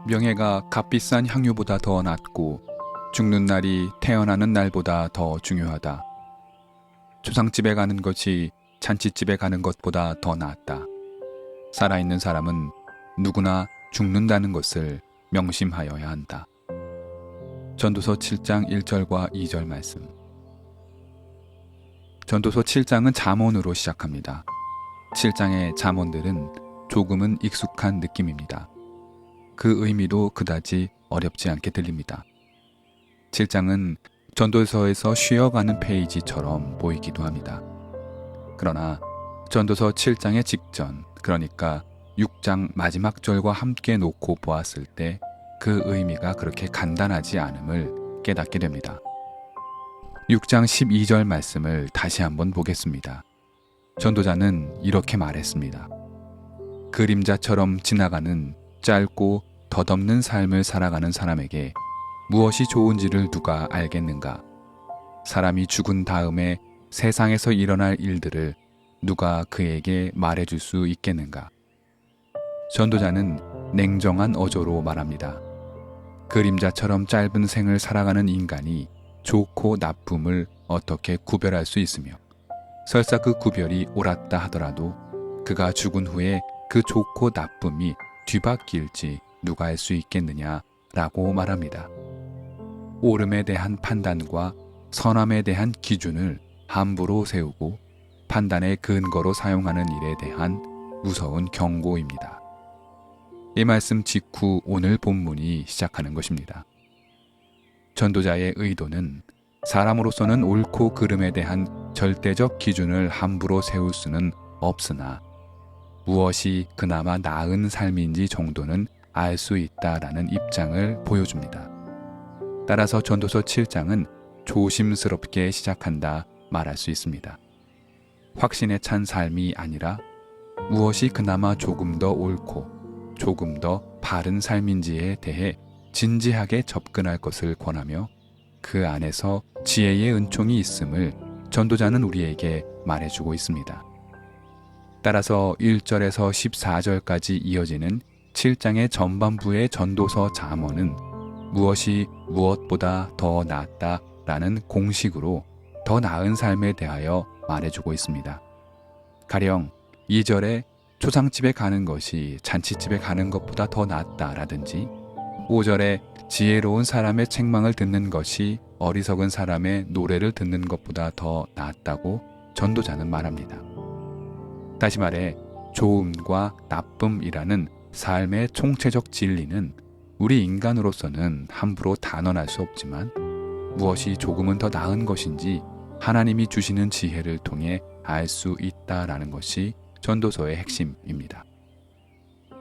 명예가 값비싼 향유보다 더 낫고 죽는 날이 태어나는 날보다 더 중요하다. 조상집에 가는 것이 잔치집에 가는 것보다 더 낫다. 살아있는 사람은 누구나 죽는다는 것을 명심하여야 한다. 전도서 7장 1절과 2절 말씀. 전도서 7장은 잠언으로 시작합니다. 7장의 잠언들은 조금은 익숙한 느낌입니다. 그 의미도 그다지 어렵지 않게 들립니다. 7장은 전도서에서 쉬어가는 페이지처럼 보이기도 합니다. 그러나 전도서 7장의 직전, 그러니까 6장 마지막 절과 함께 놓고 보았을 때 그 의미가 그렇게 간단하지 않음을 깨닫게 됩니다. 6장 12절 말씀을 다시 한번 보겠습니다. 전도자는 이렇게 말했습니다. 그림자처럼 지나가는 짧고 덧없는 삶을 살아가는 사람에게 무엇이 좋은지를 누가 알겠는가? 사람이 죽은 다음에 세상에서 일어날 일들을 누가 그에게 말해줄 수 있겠는가? 전도자는 냉정한 어조로 말합니다. 그림자처럼 짧은 생을 살아가는 인간이 좋고 나쁨을 어떻게 구별할 수 있으며 설사 그 구별이 옳았다 하더라도 그가 죽은 후에 그 좋고 나쁨이 뒤바뀔지 누가 알 수 있겠느냐라고 말합니다. 옳음에 대한 판단과 선함에 대한 기준을 함부로 세우고 판단의 근거로 사용하는 일에 대한 무서운 경고입니다. 이 말씀 직후 오늘 본문이 시작하는 것입니다. 전도자의 의도는 사람으로서는 옳고 그름에 대한 절대적 기준을 함부로 세울 수는 없으나 무엇이 그나마 나은 삶인지 정도는 알 수 있다라는 입장을 보여줍니다. 따라서 전도서 7장은 조심스럽게 시작한다 말할 수 있습니다. 확신에 찬 삶이 아니라 무엇이 그나마 조금 더 옳고 조금 더 바른 삶인지에 대해 진지하게 접근할 것을 권하며 그 안에서 지혜의 은총이 있음을 전도자는 우리에게 말해주고 있습니다. 따라서 1절에서 14절까지 이어지는 7장의 전반부의 전도서 잠언은 무엇이 무엇보다 더 낫다라는 공식으로 더 나은 삶에 대하여 말해주고 있습니다. 가령 2절에 초상집에 가는 것이 잔치집에 가는 것보다 더 낫다라든지 5절에 지혜로운 사람의 책망을 듣는 것이 어리석은 사람의 노래를 듣는 것보다 더 낫다고 전도자는 말합니다. 다시 말해 좋음과 나쁨이라는 삶의 총체적 진리는 우리 인간으로서는 함부로 단언할 수 없지만 무엇이 조금은 더 나은 것인지 하나님이 주시는 지혜를 통해 알 수 있다라는 것이 전도서의 핵심입니다.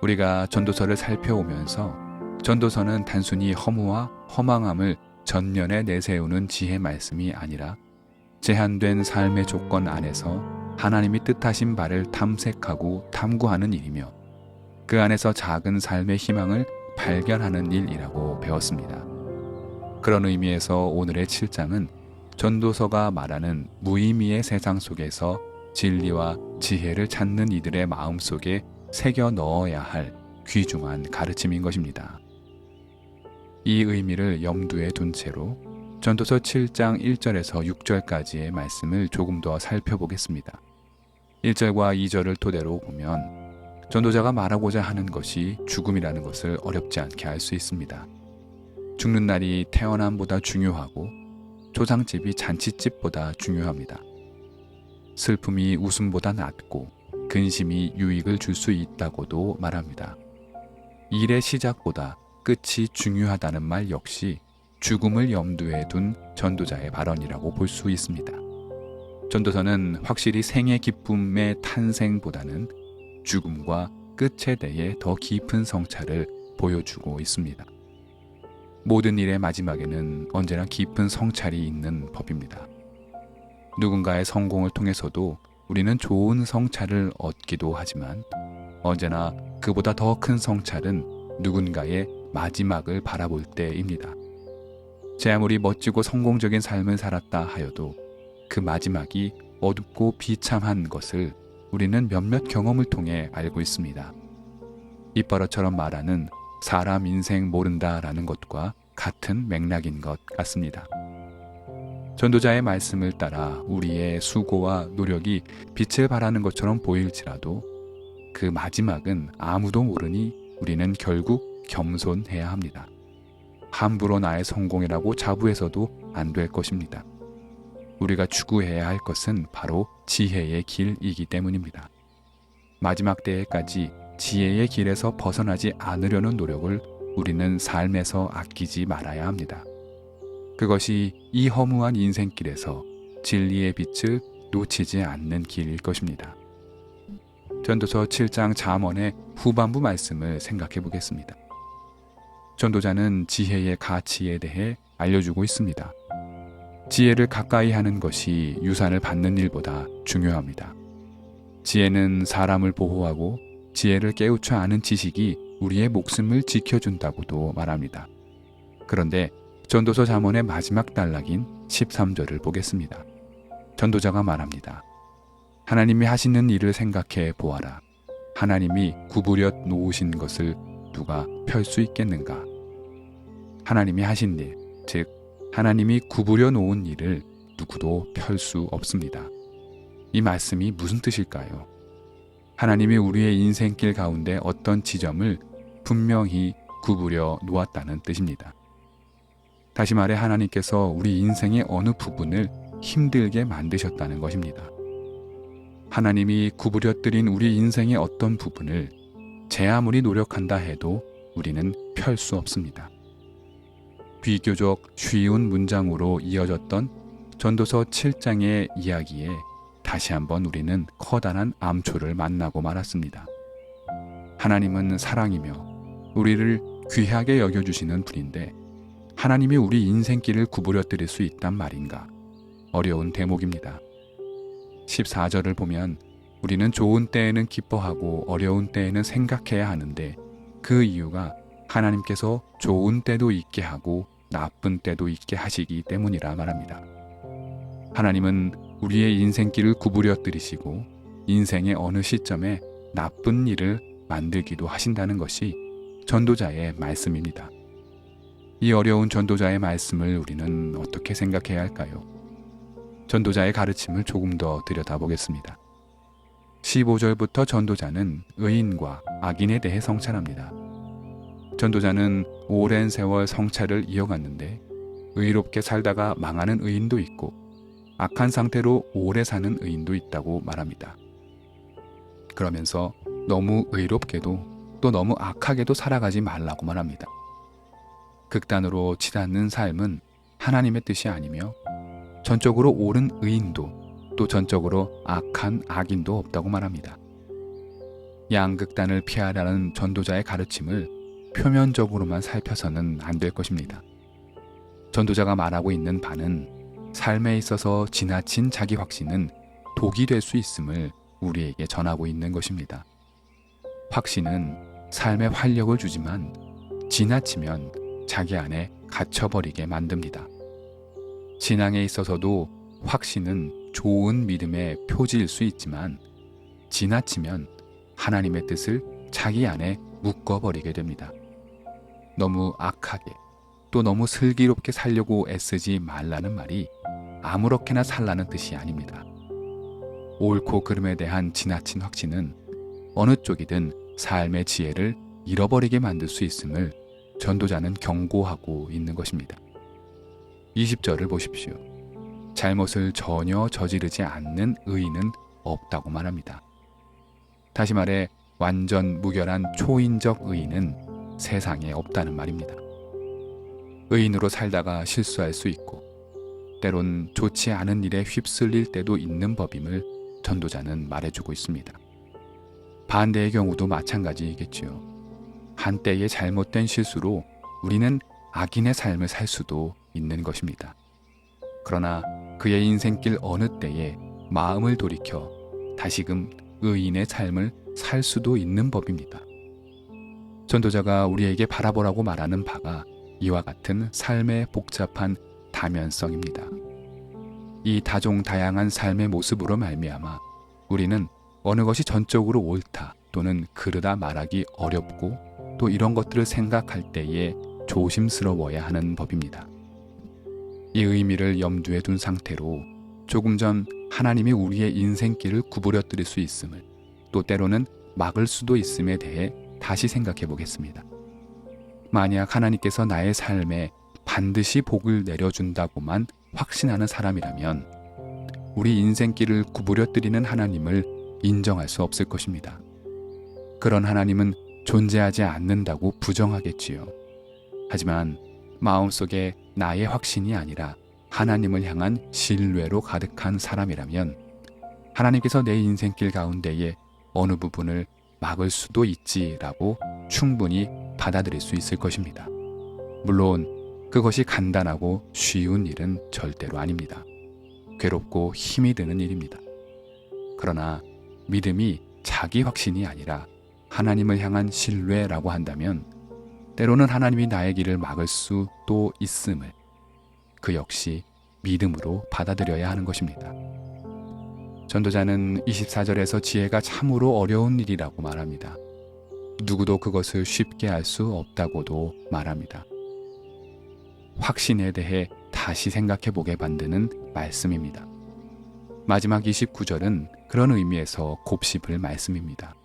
우리가 전도서를 살펴오면서 전도서는 단순히 허무와 허망함을 전면에 내세우는 지혜 말씀이 아니라 제한된 삶의 조건 안에서 하나님이 뜻하신 바를 탐색하고 탐구하는 일이며 그 안에서 작은 삶의 희망을 발견하는 일이라고 배웠습니다. 그런 의미에서 오늘의 7장은 전도서가 말하는 무의미의 세상 속에서 진리와 지혜를 찾는 이들의 마음속에 새겨 넣어야 할 귀중한 가르침인 것입니다. 이 의미를 염두에 둔 채로 전도서 7장 1절에서 6절까지의 말씀을 조금 더 살펴보겠습니다. 1절과 2절을 토대로 보면 전도자가 말하고자 하는 것이 죽음이라는 것을 어렵지 않게 알 수 있습니다. 죽는 날이 태어남보다 중요하고 조상집이 잔치집보다 중요합니다. 슬픔이 웃음보다 낫고 근심이 유익을 줄 수 있다고도 말합니다. 일의 시작보다 끝이 중요하다는 말 역시 죽음을 염두에 둔 전도자의 발언이라고 볼 수 있습니다. 전도서는 확실히 생의 기쁨의 탄생보다는 죽음과 끝에 대해 더 깊은 성찰을 보여주고 있습니다. 모든 일의 마지막에는 언제나 깊은 성찰이 있는 법입니다. 누군가의 성공을 통해서도 우리는 좋은 성찰을 얻기도 하지만 언제나 그보다 더 큰 성찰은 누군가의 마지막을 바라볼 때입니다. 제 아무리 멋지고 성공적인 삶을 살았다 하여도 그 마지막이 어둡고 비참한 것을 우리는 몇몇 경험을 통해 알고 있습니다. 입버릇처럼 말하는 사람 인생 모른다라는 것과 같은 맥락인 것 같습니다. 전도자의 말씀을 따라 우리의 수고와 노력이 빛을 발하는 것처럼 보일지라도 그 마지막은 아무도 모르니 우리는 결국 겸손해야 합니다. 함부로 나의 성공이라고 자부해서도 안 될 것입니다. 우리가 추구해야 할 것은 바로 지혜의 길이기 때문입니다. 마지막 때에까지 지혜의 길에서 벗어나지 않으려는 노력을 우리는 삶에서 아끼지 말아야 합니다. 그것이 이 허무한 인생길에서 진리의 빛을 놓치지 않는 길일 것입니다. 전도서 7장 잠언의 후반부 말씀을 생각해 보겠습니다. 전도자는 지혜의 가치에 대해 알려주고 있습니다. 지혜를 가까이 하는 것이 유산을 받는 일보다 중요합니다. 지혜는 사람을 보호하고 지혜를 깨우쳐 아는 지식이 우리의 목숨을 지켜준다고도 말합니다. 그런데 전도서 잠언의 마지막 단락인 13절을 보겠습니다. 전도자가 말합니다. 하나님이 하시는 일을 생각해 보아라. 하나님이 구부려 놓으신 것을 누가 펼 수 있겠는가? 하나님이 하신 일, 즉 하나님이 구부려 놓은 일을 누구도 펼 수 없습니다. 이 말씀이 무슨 뜻일까요? 하나님이 우리의 인생길 가운데 어떤 지점을 분명히 구부려 놓았다는 뜻입니다. 다시 말해 하나님께서 우리 인생의 어느 부분을 힘들게 만드셨다는 것입니다. 하나님이 구부려뜨린 우리 인생의 어떤 부분을 제 아무리 노력한다 해도 우리는 펼 수 없습니다. 비교적 쉬운 문장으로 이어졌던 전도서 7장의 이야기에 다시 한번 우리는 커다란 암초를 만나고 말았습니다. 하나님은 사랑이며 우리를 귀하게 여겨주시는 분인데 하나님이 우리 인생길을 구부려뜨릴 수 있단 말인가? 어려운 대목입니다. 14절을 보면 우리는 좋은 때에는 기뻐하고 어려운 때에는 생각해야 하는데 그 이유가 하나님께서 좋은 때도 있게 하고 나쁜 때도 있게 하시기 때문이라 말합니다. 하나님은 우리의 인생길을 구부려뜨리시고 인생의 어느 시점에 나쁜 일을 만들기도 하신다는 것이 전도자의 말씀입니다. 이 어려운 전도자의 말씀을 우리는 어떻게 생각해야 할까요? 전도자의 가르침을 조금 더 들여다보겠습니다. 15절부터 전도자는 의인과 악인에 대해 성찰합니다. 전도자는 오랜 세월 성찰을 이어갔는데 의롭게 살다가 망하는 의인도 있고 악한 상태로 오래 사는 의인도 있다고 말합니다. 그러면서 너무 의롭게도 또 너무 악하게도 살아가지 말라고 말합니다. 극단으로 치닫는 삶은 하나님의 뜻이 아니며 전적으로 옳은 의인도 또 전적으로 악한 악인도 없다고 말합니다. 양극단을 피하라는 전도자의 가르침을 표면적으로만 살펴서는 안 될 것입니다. 전도자가 말하고 있는 바는 삶에 있어서 지나친 자기 확신은 독이 될 수 있음을 우리에게 전하고 있는 것입니다. 확신은 삶에 활력을 주지만 지나치면 자기 안에 갇혀버리게 만듭니다. 신앙에 있어서도 확신은 좋은 믿음의 표지일 수 있지만 지나치면 하나님의 뜻을 자기 안에 묶어버리게 됩니다. 너무 악하게 또 너무 슬기롭게 살려고 애쓰지 말라는 말이 아무렇게나 살라는 뜻이 아닙니다. 옳고 그름에 대한 지나친 확신은 어느 쪽이든 삶의 지혜를 잃어버리게 만들 수 있음을 전도자는 경고하고 있는 것입니다. 20절을 보십시오. 잘못을 전혀 저지르지 않는 의인은 없다고 말합니다. 다시 말해 완전 무결한 초인적 의인은 세상에 없다는 말입니다. 의인으로 살다가 실수할 수 있고 때론 좋지 않은 일에 휩쓸릴 때도 있는 법임을 전도자는 말해주고 있습니다. 반대의 경우도 마찬가지이겠지요. 한때의 잘못된 실수로 우리는 악인의 삶을 살 수도 있는 것입니다. 그러나 그의 인생길 어느 때에 마음을 돌이켜 다시금 의인의 삶을 살 수도 있는 법입니다. 전도자가 우리에게 바라보라고 말하는 바가 이와 같은 삶의 복잡한 다면성입니다. 이 다종다양한 삶의 모습으로 말미암아 우리는 어느 것이 전적으로 옳다 또는 그르다 말하기 어렵고 또 이런 것들을 생각할 때에 조심스러워야 하는 법입니다. 이 의미를 염두에 둔 상태로 조금 전 하나님이 우리의 인생길을 구부려뜨릴 수 있음을, 또 때로는 막을 수도 있음에 대해 다시 생각해 보겠습니다. 만약 하나님께서 나의 삶에 반드시 복을 내려준다고만 확신하는 사람이라면 우리 인생길을 구부려뜨리는 하나님을 인정할 수 없을 것입니다. 그런 하나님은 존재하지 않는다고 부정하겠지요. 하지만 마음속에 나의 확신이 아니라 하나님을 향한 신뢰로 가득한 사람이라면 하나님께서 내 인생길 가운데에 어느 부분을 막을 수도 있지라고 충분히 받아들일 수 있을 것입니다. 물론 그것이 간단하고 쉬운 일은 절대로 아닙니다. 괴롭고 힘이 드는 일입니다. 그러나 믿음이 자기 확신이 아니라 하나님을 향한 신뢰라고 한다면 때로는 하나님이 나의 길을 막을 수도 있음을 그 역시 믿음으로 받아들여야 하는 것입니다. 전도자는 24절에서 지혜가 참으로 어려운 일이라고 말합니다. 누구도 그것을 쉽게 알 수 없다고도 말합니다. 확신에 대해 다시 생각해 보게 만드는 말씀입니다. 마지막 29절은 그런 의미에서 곱씹을 말씀입니다.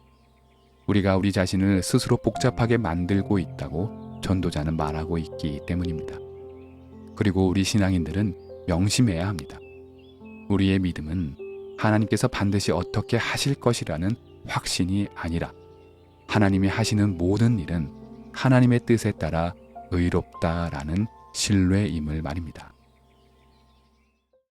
우리가 우리 자신을 스스로 복잡하게 만들고 있다고 전도자는 말하고 있기 때문입니다. 그리고 우리 신앙인들은 명심해야 합니다. 우리의 믿음은 하나님께서 반드시 어떻게 하실 것이라는 확신이 아니라 하나님이 하시는 모든 일은 하나님의 뜻에 따라 의롭다라는 신뢰임을 말입니다.